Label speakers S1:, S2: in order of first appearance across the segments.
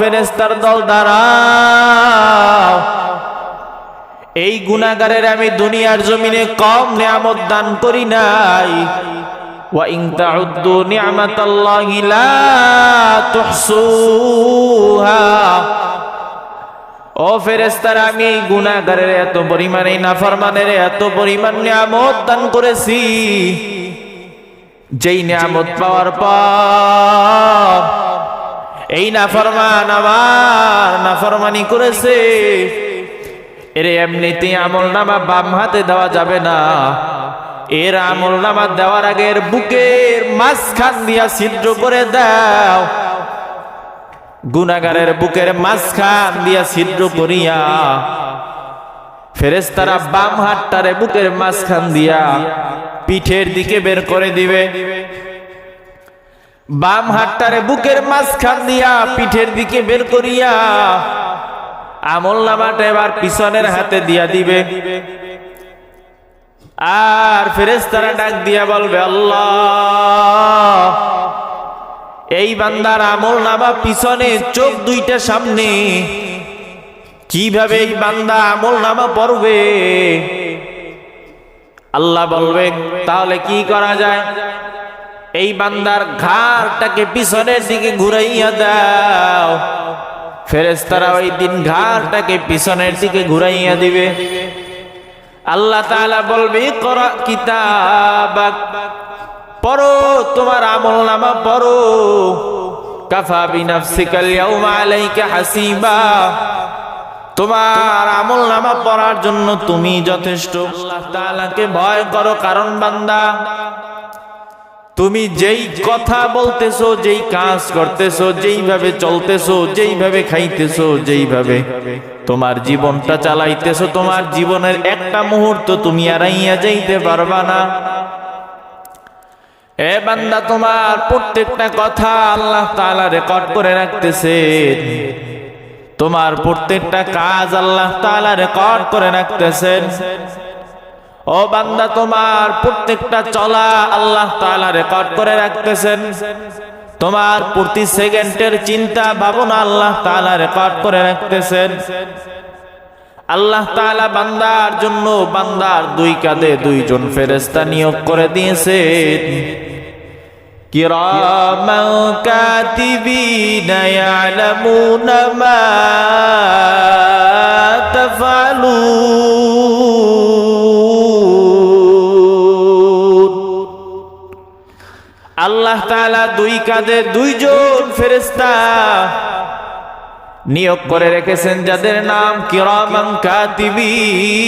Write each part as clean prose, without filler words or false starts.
S1: ফেরেশতার দল দাঁড়াও, এই গুনাহগারের আমি দুনিয়ার জমিনে কম নিয়ামত দান করি নাই। ওয়া ইন তাউদ্দু নি'মাতাল্লাহি লা তুহসুহা। ও ফেরেশতারা, আমি এই গুনাহগারের এত পরিমাণ, এই নাফরমানের এত পরিমাণ নিয়ামত দান করেছি, যেই নিয়ামত পাওয়ার পর এই নাফরমান আমার নাফরমানি করেছে, এর এমনিতেই আমলনামা বাম হাতে দেওয়া যাবে না। এর আমলনামা দেওয়ার আগে এর বুকের মাঝখান দিয়া ছিদ্র করে দাও। গুনাহগারের বুকের মাঝখান দিয়া ছিদ্র করিয়া ফেরেশতারা বাম হাতটারে বুকের মাঝখান দিয়া পিঠের দিকে বের করে দিবে। বাম হাতটারে বুকের মাঝখান দিয়া পিঠের দিকে বের করিয়া আমলনামাটা এবার পিছনের হাতে দিয়া দিবে। আর ফেরেশতারা ডাক দিয়া বলবে, আল্লাহ, এই বান্দার আমলনামা পিছনে, চোখ দুইটা সামনে, কিভাবে এই বান্দা আমলনামা পড়বে? আল্লাহ বলবে, তাহলে কি করা যায়? এই বান্দার ঘাড়টাকে পিছনের দিকে ঘুরাইয়া দাও। ফেরেশতারা ওই দিন ঘাড়টাকে পিছনের দিকে ঘুরাইয়া দিবে। আল্লাহ তাআলা বলবে, ইকরা কিতাবাক, পড়ো, তোমার আমলনামা পড়ো। কাফা বিনাফসিকাল ইয়াউমা আলাইকা হাসিবা, তোমার আমলনামা পড়ার জন্য তুমি যথেষ্ট। আল্লাহ তাআলাকে ভয় করো, কারণ বান্দা, তুমি যেই কথা বলতেছো, যেই কাজ করতেছো, যেইভাবে চলতেছো, যেইভাবে খাইতেছো, যেইভাবে তোমার জীবনটা চালাইতেছো, তোমার জীবনের একটা মুহূর্ত তুমি এড়াইয়া যাইতে পারবা না। এ বান্দা, তোমার প্রত্যেকটা কথা আল্লাহ তাআলা রেকর্ড করে রাখতেছেন, তোমার প্রত্যেকটা কাজ আল্লাহ তাআলা রেকর্ড করে রাখতেছেন। ও বান্দা, তোমার প্রত্যেকটা চলা আল্লাহ তাআলা রেকর্ড করে রাখতেছেন, তোমার প্রতি সেকেন্ডের চিন্তা ভাবনা আল্লাহ তাআলা রেকর্ড করে রাখতেছেন। আল্লাহ তাআলা বান্দার জন্য, বান্দার দুই কাঁধে দুইজন ফেরেশতা নিয়োগ করে দিয়েছেন। কিরামান কাতিবিনা ইয়ালামুনা মা তাফআলুন। আল্লাহ তাআলা দুই কাঁধে দুইজন ফেরেশতা নিয়োগ করে রেখেছেন, যাদের নাম কিরামান কাতিবিন।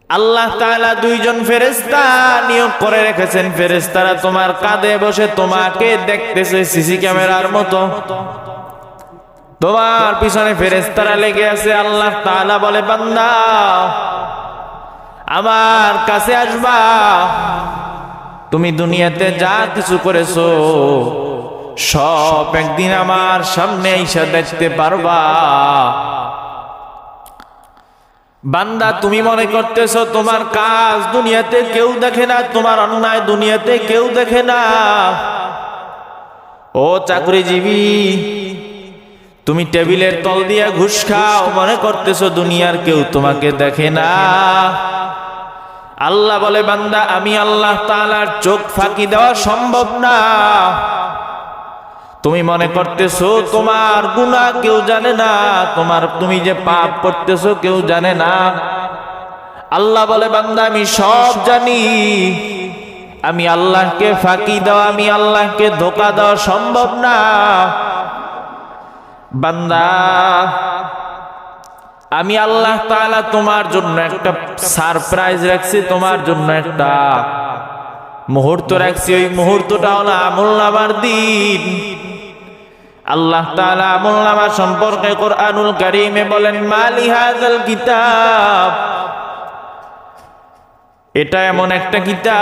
S1: আল্লাহ তাআলা দুইজন ফেরেশতা নিয়োগ করে রেখেছেন, ফেরেশতারা তোমার কাঁধে বসে তোমাকে দেখতেছে সিসি ক্যামেরার মতো, তোমার পিছনে ফেরেশতারা লেগে আছে। আল্লাহ তাআলা বলে, বান্দা, আমার কাছে আসবা, তুমি দুনিয়াতে যা কিছু করেছো সব একদিন আমার সামনে এসে দেখতে পারবা। বান্দা, তুমি মনে করতেছো তোমার কাজ দুনিয়াতে কেউ দেখে না, তোমার অন্যায় দুনিয়াতে কেউ দেখে না। ও চাকরিজীবী, তুমি টেবিলের তল দিয়ে ঘুষ খাও, মনে করতেছো দুনিয়ার কেউ তোমাকে দেখে না। আল্লাহ বলে, বান্দা, আমি আল্লাহ তাআলার চোখ ফাঁকি দেওয়া সম্ভব না। তুমি মনে করতেছো তোমার গুনাহ কেউ জানে না, তুমি যে পাপ করতেছো কেউ জানে না। আল্লাহ বলে, বান্দা, আমি সব জানি। আমি আল্লাহকে ফাঁকি দেওয়া, আমি আল্লাহকে ধোঁকা দেওয়া সম্ভব না। বান্দা, আমি আল্লাহ তাআলা তোমার জন্য একটা সারপ্রাইজ রাখছি, তোমার জন্য একটা মুহূর্ত রাখছি। ওই মুহূর্তটা হলো আমলনামার দিন। আল্লাহ তাআলা আমলনামা সম্পর্কে কোরআনুল কারীমে বলেন, মালি হাযাল কিতাব, এটা এমন একটা কিতাব,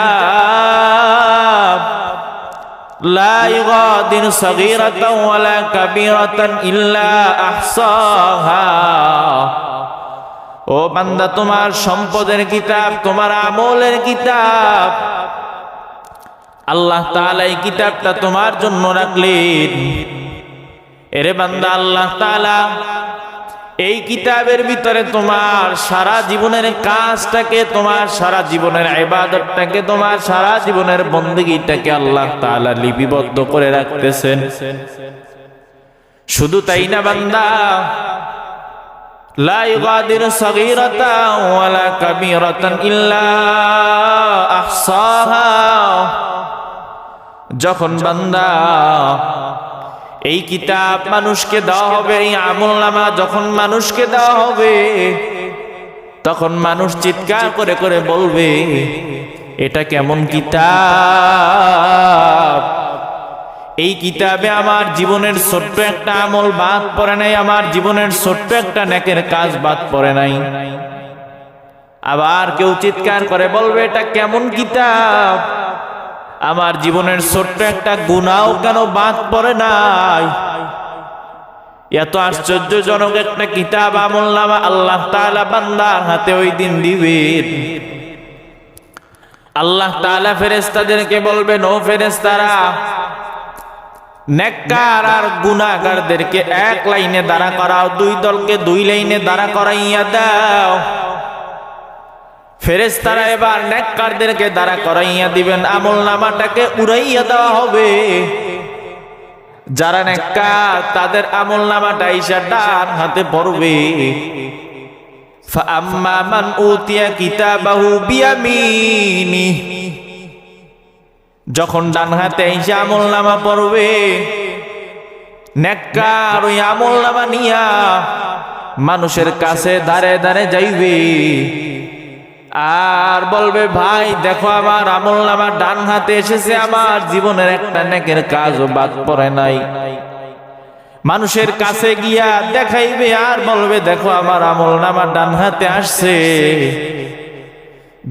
S1: লা ইগাদিরু সাগীরাতান ওয়ালা কাবীরাতান ইল্লা আহসাহা। ও বান্দা, তোমার সম্পদের কিতাব, তোমার আমলের কিতাব আল্লাহ তাআলা এই কিতাবটা তোমার জন্য রাখলেন। এরে বান্দা, আল্লাহ তাআলা এই কিতাবের ভিতরে তোমার সারা জীবনের কাজটাকে, তোমার সারা জীবনের ইবাদতটাকে, তোমার সারা জীবনের বন্দেগীটাকে আল্লাহ তাআলা লিপিবদ্ধ করে রাখতেছেন। শুধু তাই না বান্দা, লা ইগাদিরু সাগীরাতান ওয়ালা কাবীরাতান ইল্লা আহসাহা। যখন বান্দা এই কিতাব মানুষকে দেওয়া হবে, এই আমলনামা যখন মানুষকে দেওয়া হবে, তখন মানুষ চিৎকার করে করে বলবে, এটা কেমন কিতাব! এই কিতাবে আমার জীবনের ছোট্ট একটা আমল বাদ পড়ে নাই, আমার জীবনের ছোট্ট একটা নেকের কাজ বাদ পড়ে নাই। আবার কেউ চিৎকার করে বলবে, এটা কেমন কিতাব! আমার জীবনের ছোট্ট একটা গুনাহ কেন বাদ পড়ে নাই। এত আশ্চর্যজনক একটা কিতাব আমলনামা আল্লাহ তাআলা বান্দার হাতে ওই দিন দিবেন। আল্লাহ তাআলা ফেরেশতাদেরকে বলবেন, ও ফেরেশতারা, নেককার আর গুনাহগারদেরকে এক লাইনে দাঁড়া করাও, দুই দলকে দুই লাইনে দাঁড়া করাইয়া দাও। ফেরেশতারা এবার নেককারদেরকে দাঁড়া করাইয়া দিবেন, আমলনামাটাকে উড়াইয়া দেওয়া হবে। যারা নেককার তাদের আমলনামাটা এসে ডান হাতে পড়বে। ফাআম্মা মান উতিয়া কিতাবাহু বিয়ামিনিহি, যখন ডান হাতে এসে আমলনামা পড়বে, নেককার ওই আমলনামা নিয়া মানুষের কাছে দাঁড়ে দাঁড়ে যাইবে আর বলবে, ভাই দেখো আমার আমলনামা ডান হাতে এসেছে, আমার জীবনের একটা নেকের কাজও বাদ পড়ে নাই। মানুষের কাছে গিয়া দেখাইবে আর বলবে, দেখো আমার আমলনামা ডান হাতে আসছে।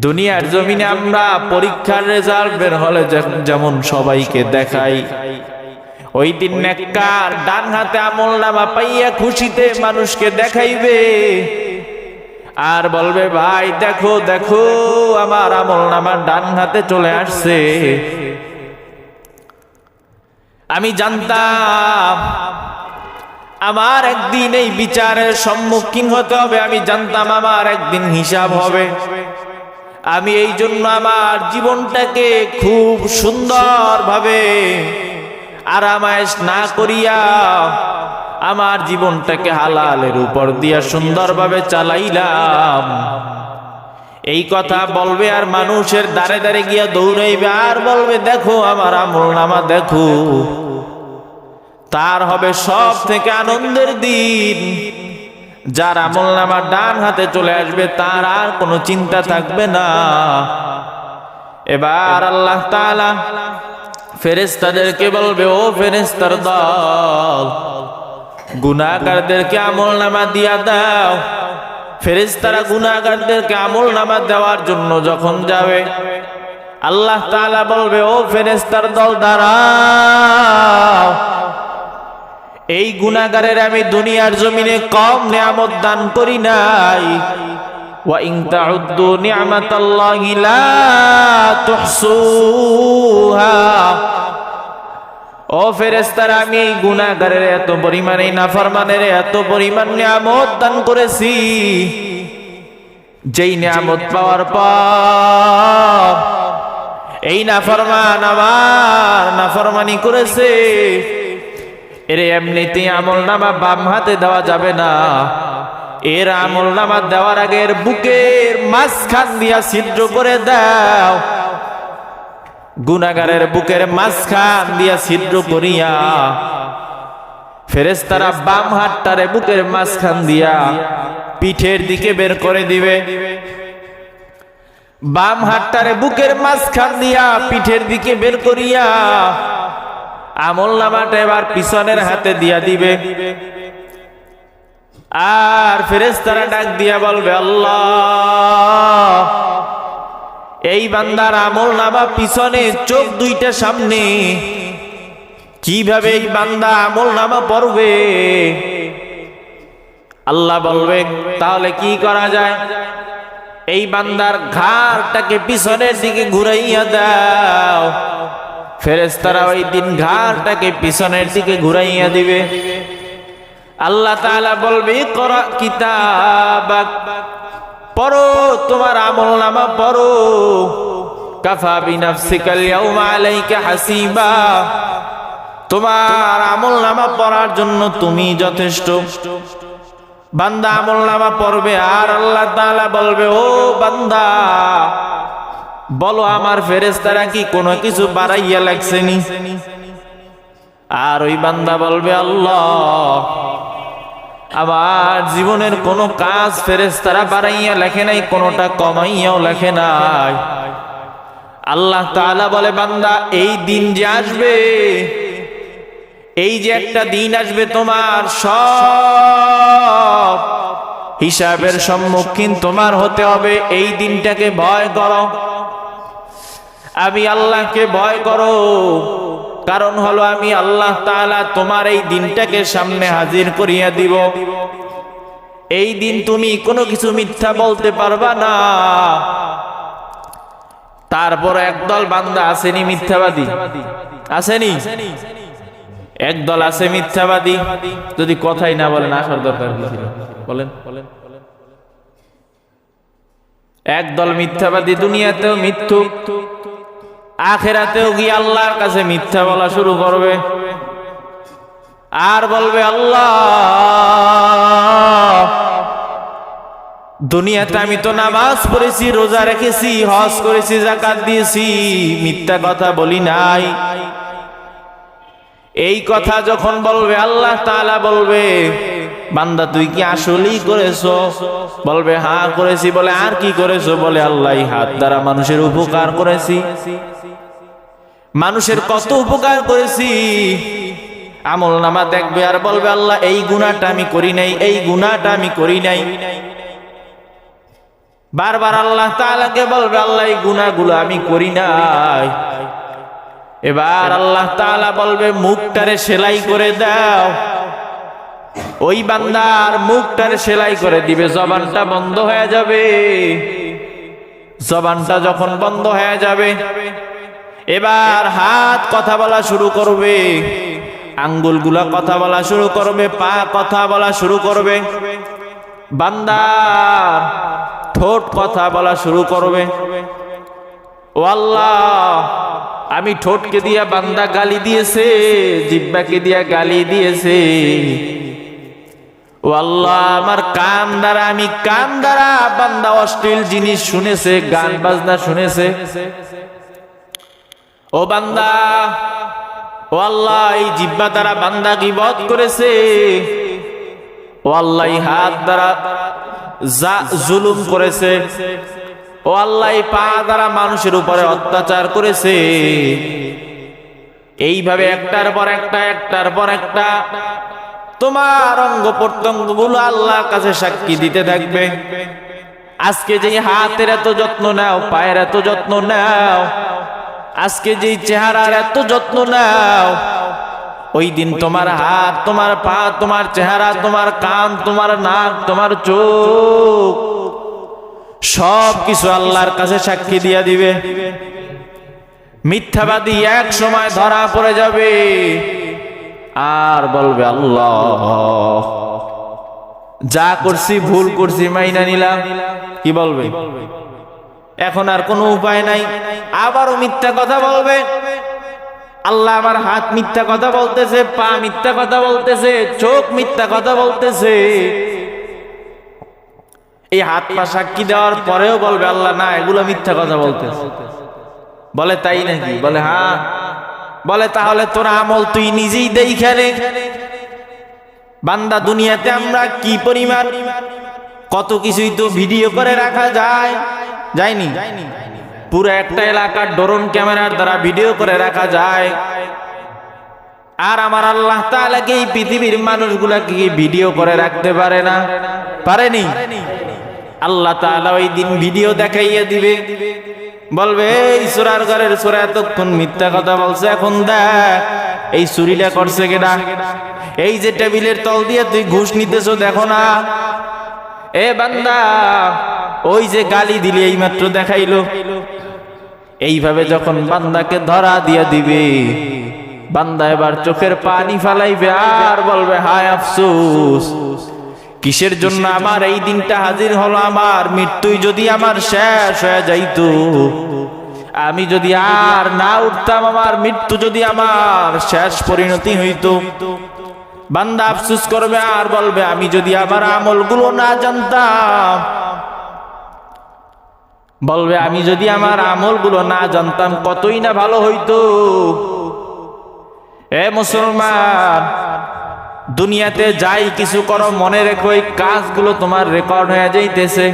S1: দুনিয়ার জমিনে আমরা পরীক্ষার রেজাল্ট বের হলে যেমন সবাইকে দেখাই, ওই দিন নেককার ডান হাতে আমলনামা পাইয়া খুশিতে মানুষকে দেখাইবে আর বলবে, ভাই দেখো দেখো আমার আমলনামা ডান হাতে চলে আসছে। আমি জানতাম আমার একদিন এই বিচারের সম্মুখীন হতে হবে, আমি জানতাম আমার একদিন হিসাব হবে। আমি এই জন্য আমার জীবনটাকে খুব সুন্দরভাবে আরামায়েশ না করিয়া আমার জীবনটাকে হালালের উপর দিয়া সুন্দরভাবে চালাইলাম। এই কথা বলবে আর মানুষের দাঁড়ে দাঁড়ে গিয়া দৌড়াইবে আর বলবে, দেখো আমার আমলনামা দেখো। তার হবে সব থেকে আনন্দের দিন। যার আমলনামা ডান হাতে চলে আসবে তার আর কোনো চিন্তা থাকবে না। এবার আল্লাহ তাআলা ফেরেশতাদেরকে বলবে, ও ফেরেশতার দল, গুনাহগারদেরকে আমলনামা দিয়া দাও। ফেরেশতারা গুনাহগারদেরকে আমলনামা দেওয়ার জন্য যখন যাবে, আল্লাহ তাআলা বলবে, ও ফেরেশতার দল দাঁড়াও। এই গুনাহগারের আমি দুনিয়ার জমিনে কম নিয়ামত দান করি নাই। ওয়া ইন তাউদ্দু নি'মাতাল্লাহি লা তুহসুহা। ও ফেরেশতারা, আমি এই গুনাহগারের এত পরিমাণ, এই নাফরমানের এত পরিমাণ নিয়ামত দান করেছি, যেই নিয়ামত পাওয়ার পর এই নাফরমান আমার নাফরমানি করেছে, এর এমনিতেই আমলনামা বাম হাতে দেওয়া যাবে না। এর আমলনামা দেওয়ার আগে এর বুকের মাঝখান দিয়া ছিদ্র করে দাও। গুনাহগারের বুকের মাঝখান দিয়া ছিদ্র করিয়া ফেরেশতারা বাম হাতটারে বুকের মাঝখান দিয়া পিঠের দিকে বের করে দিবে। বাম হাতটারে বুকের মাঝখান দিয়া পিঠের দিকে বের করিয়া আমলনামাটা এবার পিছনের হাতে দিয়া দিবে। আর ফেরেশতারা ডাক দিয়া বলবে, আল্লাহ, এই বান্দার আমলনামা পিছনে, চোখ দুইটা সামনে, কিভাবে এই বান্দা আমলনামা পড়বে? আল্লাহ বলবে, তাহলে কি করা যায়? এই বান্দার ঘাড়টাকে পিছনের দিকে ঘুরাইয়া দাও। ফেরেশতারা ওই দিন ঘাড়টাকে পিছনের দিকে ঘুরাইয়া দিবে। আল্লাহ তাআলা বলবে ইকরা কিতাবাক, পড়ো তোমার আমলনামা পড়ো। কাফা বিনাফসিকাল ইয়াউমা আলাইকা হাসিবা, তোমার আমলনামা পড়ার জন্য তুমি যথেষ্ট। বান্দা আমলনামা পড়বে আর আল্লাহ তাআলা বলবে ও বান্দা বলো আমার ফেরেশতারা কি কোনো কিছু বাড়াইয়া লাগছেনি? আর ওই বান্দা বলবে আল্লাহ আমার জীবনের কোনো কাজ ফেরেশতারা বাড়াইয়া লেখে নাই, কোনোটা কমাইয়াও লেখে নাই। আল্লাহ তাআলা বলে বান্দা এই দিন যে আসবে, এই যে একটা দিন আসবে তোমার সব হিসাবের সম্মুখীন তোমার হতে হবে। এই দিনটাকে ভয় করো, আমি আল্লাহকে ভয় করো। কারণ হলো আমি আল্লাহ তাআলা তোমার এই দিনটাকে সামনে হাজির করিয়া দিব। এই দিন তুমি কোনো কিছু মিথ্যা বলতে পারবা না। তারপর একদল বান্দা আসেনি মিথ্যাবাদী, আসেনি? একদল আছে মিথ্যাবাদী, যদি কথাই না বলেন আসার দরকার কি ছিল? বলেন। একদল মিথ্যাবাদী দুনিয়াতেও মিথ্যুক, আখিরাতেও গিয়ে আল্লাহর কাছে মিথ্যা বলা শুরু করবে আর বলবে আল্লাহ দুনিয়াতে আমি তো নামাজ পড়েছি, রোজা রেখেছি, হজ করেছি, যাকাত দিয়েছি, মিথ্যা কথা বলি নাই। এই কথা যখন বলবে আল্লাহ তাআলা বলবে বান্দা তুই কি আসলেই করেছো? বলবে হ্যাঁ করেছি। বলে আর কি করেছো? বলে আল্লাহ এই হাত দ্বারা মানুষের উপকার করেছি, মানুষের কত উপকার করেছি। আমলনামা দেখবে আর বলবে আল্লাহ এই গুনাহটা আমি করি নাই, এই গুনাহটা আমি করি নাই। বারবার আল্লাহ তাআলাকে বলবে আল্লাহ এই গুনাহগুলো আমি করি নাই। এবার আল্লাহ তাআলা বলবে মুখটারে সেলাই করে দাও। ওই বান্দার মুখটারে সেলাই করে দিবে, জবানটা বন্ধ হয়ে যাবে। জবানটা যখন বন্ধ হয়ে যাবে এবার হাত কথা বলা শুরু করবে, আঙ্গুলগুলা কথা বলা শুরু করবে, পা কথা বলা শুরু করবে, বান্দার ঠোঁট কথা বলা শুরু করবে। ও আল্লাহ আমি ঠোঁটকে দিয়া বান্দা গালি দিয়েছে, জিহ্বাকে দিয়া গালি দিয়েছে। ও আল্লাহ আমার কান দ্বারা, আমি কান দ্বারা বান্দা অশ্লীল জিনিস শুনেছে, গান বাজনা শুনেছে। ও বান্দা, ও আল্লাহ এই জিহ্বা দ্বারা বান্দা গীবত করেছে। ও আল্লাহ এই হাত দ্বারা জুলুম করেছে। ও আল্লাহ এই পা দ্বারা মানুষের উপরে অত্যাচার করেছে। এইভাবে একটার পর একটা তোমার অঙ্গ প্রত্যঙ্গ গুলো আল্লাহর কাছে সাক্ষী দিতে থাকবে। আজকে যেই হাতের এত যত্ন নাও, পায়ের এত যত্ন নাও, আজকে যেই চেহারার এত যত্ন নাও, ওই দিন তোমার হাত, তোমার পা, তোমার চেহারা, তোমার কান, তোমার নাক, তোমার চোখ সব কিছু আল্লাহর কাছে সাক্ষী দিয়া দিবে। মিথ্যাবাদী এক সময় ধরা পড়ে যাবে আর বলবে আল্লাহ যা করছি ভুল করছি, মাইনা নিলাম। কি বলবে? এখন আর কোনো উপায় নাই। আবারও মিথ্যা কথা বলবে, আল্লাহ আমার হাত মিথ্যা কথা বলতেছে, পা মিথ্যা কথা বলতেছে, চোখ মিথ্যা কথা বলতেছে। এই হাত পা সাক্ষী দেওয়ার পরেও বলবে আল্লাহ না, এগুলো মিথ্যা কথা বলতেছে। বলে তাই নাকি? বলে হ্যাঁ। বলে তাহলে তোর আমল তুই নিজেই দেইখা রে। বান্দা দুনিয়াতে আমরা কি পরিমাণ কত কিছুই তো ভিডিও করে রাখা যায়, যায়নি? পুরো একটা এলাকার ড্রোন ক্যামেরার দ্বারা ভিডিও করে রাখা যায়। আর আমার আল্লাহ তাআলা কি এই পৃথিবীর মানুষগুলাকে কি ভিডিও করে রাখতে পারে না? পারেনি? আল্লাহ তাআলা ওই দিন ভিডিও দেখাইয়া দিবে, বলবে এই চোরার ঘরের চোরা এতক্ষণ মিথ্যা কথা বলছে, এখন দেখ এই চুরিটা করছে কেডা। এই যে টেবিলের তল দিয়ে তুই ঘুষ নিতেছো, দেখো না? এ বান্দা ওই যে গালি দিলি এইমাত্র দেখাইলো, এইভাবে যখন বান্দাকে ধরা দিয়ে দিবে, বান্দা এবার চোখের পানি ফালাইবে আর বলবে হায় আফসোস, কিসের জন্য আমার এই দিনটা হাজির হলো। আমার মৃত্যুই যদি আমার শেষ হয়ে যাইতো, আমি যদি আর না উঠতাম, আমার মৃত্যু যদি আমার শেষ পরিণতি হইতো। বান্দা আফসোস করবে আর বলবে আমি যদি আমার আমলগুলো না জানতাম, বলবে আমি যদি আমার আমলগুলো না জানতাম কতই না ভালো হইতো। এ মুসলমান, দুনিয়াতে যাই কিছু করো মনে রেখো এই কাজগুলো তোমার রেকর্ড হয়ে যাইতেছে।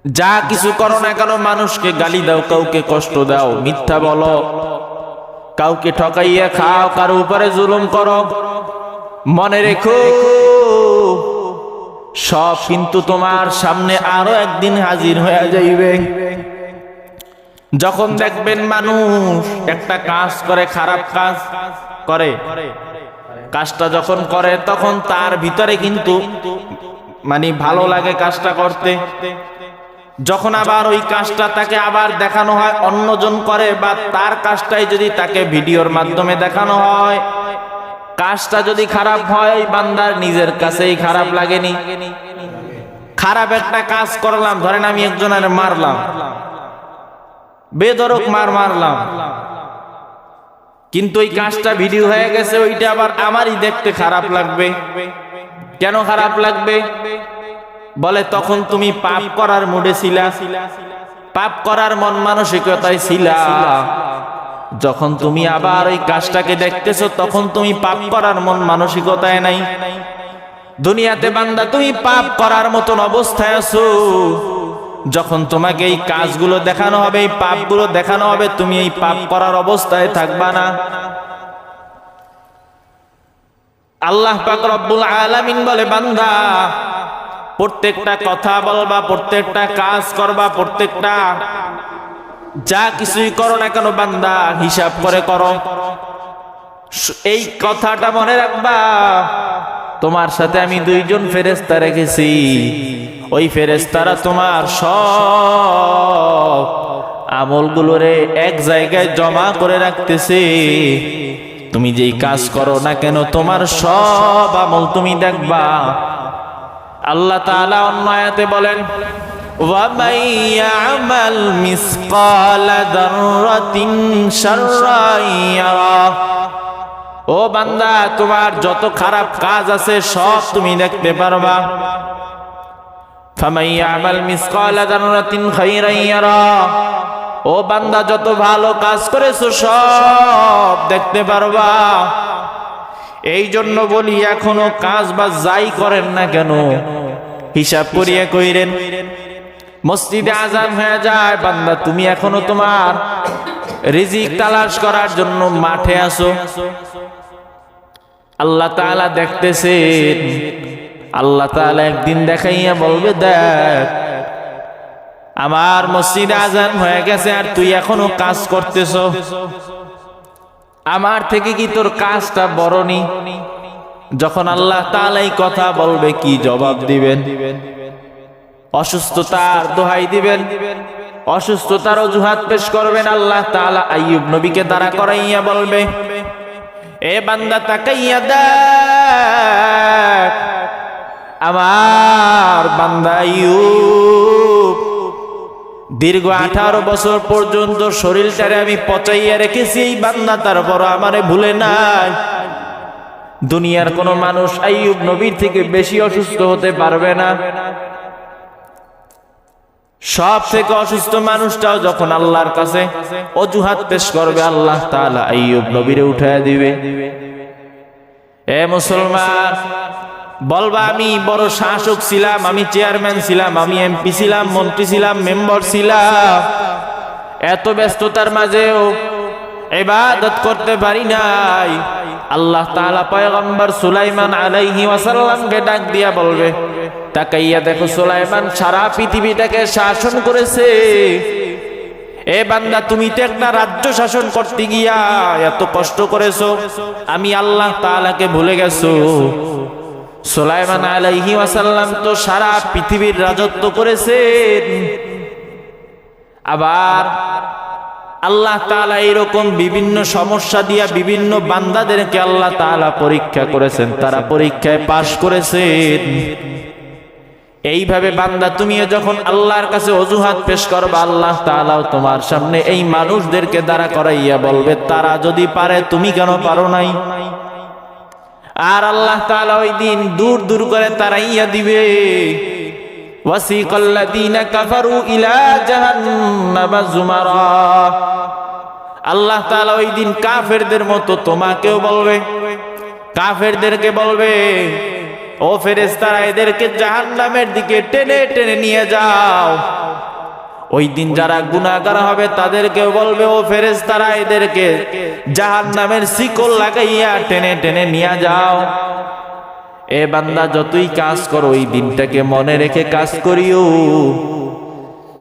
S1: যা কিছু করো না কেন, মানুষকে গালি দাও, কাউকে কষ্ট দাও, মিথ্যা বলো, কাউকে ঠকাইয়া খাও, কারো উপরে জুলুম করো, মনে রেখো সব কিন্তু তোমার সামনে আরো একদিন হাজির হয়ে যাইবে। যখন দেখবেন মানুষ একটা কাজ করে, খারাপ কাজ করে, কাজটা যখন করে তখন তার ভিতরে কিন্তু মানে ভালো লাগে কাজটা করতে। যখন আবার ওই কাজটা তাকে আবার দেখানো হয় অন্যজন করে, বা তার কাজটাই যদি তাকে ভিডিওর মাধ্যমে দেখানো হয়, কাজটা যদি খারাপ হয় বান্দার নিজের কাছেই খারাপ লাগেনি? খারাপ একটা কাজ করলাম, ধরেন আমি একজনের মারলাম, বেধড়ক মারলাম, কিন্তু ওই কাজটা ভিডিও হয়ে গেছে, ওইটা আবার আমারই দেখতে খারাপ লাগবে। কেন খারাপ লাগবে? বলে তখন তুমি পাপ করার মুডে ছিলা, পাপ করার মন মানসিকতায় ছিলা। যখন তুমি আবার ওই কাজটাকে দেখতেছো তখন তুমি পাপ করার মন মানসিকতায় নাই। দুনিয়াতে বান্দা তুমি পাপ করার মতন অবস্থায় আছো, যখন তোমাকে এই কাজগুলো দেখানো হবে, এই পাপগুলো দেখানো হবে, তুমি এই পাপ করার অবস্থায় থাকবা না। আল্লাহ পাক রব্বুল আলামিন বলে বান্দা প্রত্যেকটা কথা বলবা, প্রত্যেকটা কাজ করবা, প্রত্যেকটা যা কিছুই করো না কেন বান্দা হিসাব করে করো। এই কথাটা মনে রাখবা, তোমার সাথে আমি দুইজন ফেরেশতা রেখেছি, ওই ফেরেশতারা তোমার সব আমলগুলোরে এক জায়গায় জমা করে রাখতেছে। তুমি যেই কাজ করো না কেন তোমার সব আমল তুমি দেখবা। আল্লাহ তাআলা অন্য আয়াতে বলেন وَمَن يَعْمَلْ مِثْقَالَ ذَرَّةٍ شَرًّا يَرَهُ। ও বান্দা তোমার যত খারাপ কাজ আছে সব তুমি দেখতে পারবা। فَمَن يَعْمَلْ مِثْقَالَ ذَرَّةٍ خَيْرًا يَرَهُ। ও বান্দা যত ভালো কাজ করেছো সব দেখতে পারবা। এই জন্য বলি এখনো কাজ বা যাই করেন না কেন হিসাব করিয়া কইরেন। মসজিদে আযান হয়ে যায়, বান্দা তুমি এখনো তোমার রিজিক তালাশ করার জন্য মাঠে আছো। আল্লাহ তাআলা দেখতেছেন। আল্লাহ তাআলা একদিন দেখাইয়া বলবে দেখ আমার মসজিদে আযান হয়ে গেছে আর তুই এখনো কাজ করতেছো, আমার থেকে কি তোর কাজটা বড় নি? যখন আল্লাহ তাআলা এই কথা বলবে কি জবাব দিবেন? অসুস্থতার দোহাই দিবেন, অসুস্থতার অজুহাত পেশ করবেন। আল্লাহ তাআলা আইয়ুব নবীকে দাঁড়া করাইয়া বলবে এ বান্দা তাকাইয়া দেখ আমার বান্দা আইয়ুব দীর্ঘ 18 বছর পর্যন্ত শরীরটারে আমি পচাইয়া রেখেছি, এই বান্দা তারপর আমারে ভুলে নাই। দুনিয়ার কোন মানুষ আইয়ুব নবীর থেকে বেশি অসুস্থ হতে পারবে না। সব থেকে অসুস্থ মানুষটাও যখন আল্লাহর কাছে অজুহাত পেশ করবে আল্লাহ তাআলা আইয়ুব নবীরে উঠায় দিবে। এ মুসলমান বলবা আমি বড় শাসক ছিলাম, আমি চেয়ারম্যান ছিলাম, আমি এমপি ছিলাম, মন্ত্রী ছিলাম, মেম্বার ছিলাম, এত ব্যস্ততার মাঝেও ইবাদত করতে পারি নাই। আল্লাহ তাআলা পয়গম্বর সুলাইমান আলাইহি ওয়াসাল্লামকে ডাক দিয়া বলবে তাকাইয়া দেখো সুলাইমান সারা পৃথিবীটাকে শাসন করেছে। এ বান্দা তুমি তো একটা রাজ্য শাসন করতে গিয়া এত কষ্ট করেছো, আমি আল্লাহ তাআলাকে ভুলে গেছো। সুলাইমান আলাইহি ওয়াসাল্লাম তো সারা পৃথিবীর রাজত্ব করেছেন, আবার আল্লাহ তাআলা এরকম বিভিন্ন সমস্যা দিয়া বিভিন্ন বান্দাদেরকে আল্লাহ তাআলা পরীক্ষা করেছেন, তারা পরীক্ষায় পাশ করেছেন। এইভাবে বান্দা তুমিও যখন আল্লাহর কাছে অজুহাত পেশ করবা, আল্লাহ তাআলাও তোমার সামনে এই মানুষদেরকে দাঁড়া করাইয়া বলবে, তারা যদি পারে তুমি কেন পারো নাই? আর আল্লাহ তাআলা ওই দিন দূর দূর করে তাড়াইয়া দিবে। ওয়াসিকাল্লাযীনা কাফারু ইলা জাহান্নামা যুমারা। আল্লাহ তাআলা ওই দিন কাফেরদের মতো তোমাকেও বলবে, কাফেরদেরকে বলবে, ও ফেরেশতারা এদেরকে জাহান্নামের দিকে টেনে টেনে নিয়ে যাও। ওই দিন যারা গুনাহগার হবে তাদেরকেও বলবে, ও ফেরেশতারা এদেরকে জাহান্নামের শিকল লাগাইয়া টেনে টেনে নিয়ে যাও। এ বান্দা যতই কাজ করো ওই দিনটাকে মনে রেখে কাজ করিও।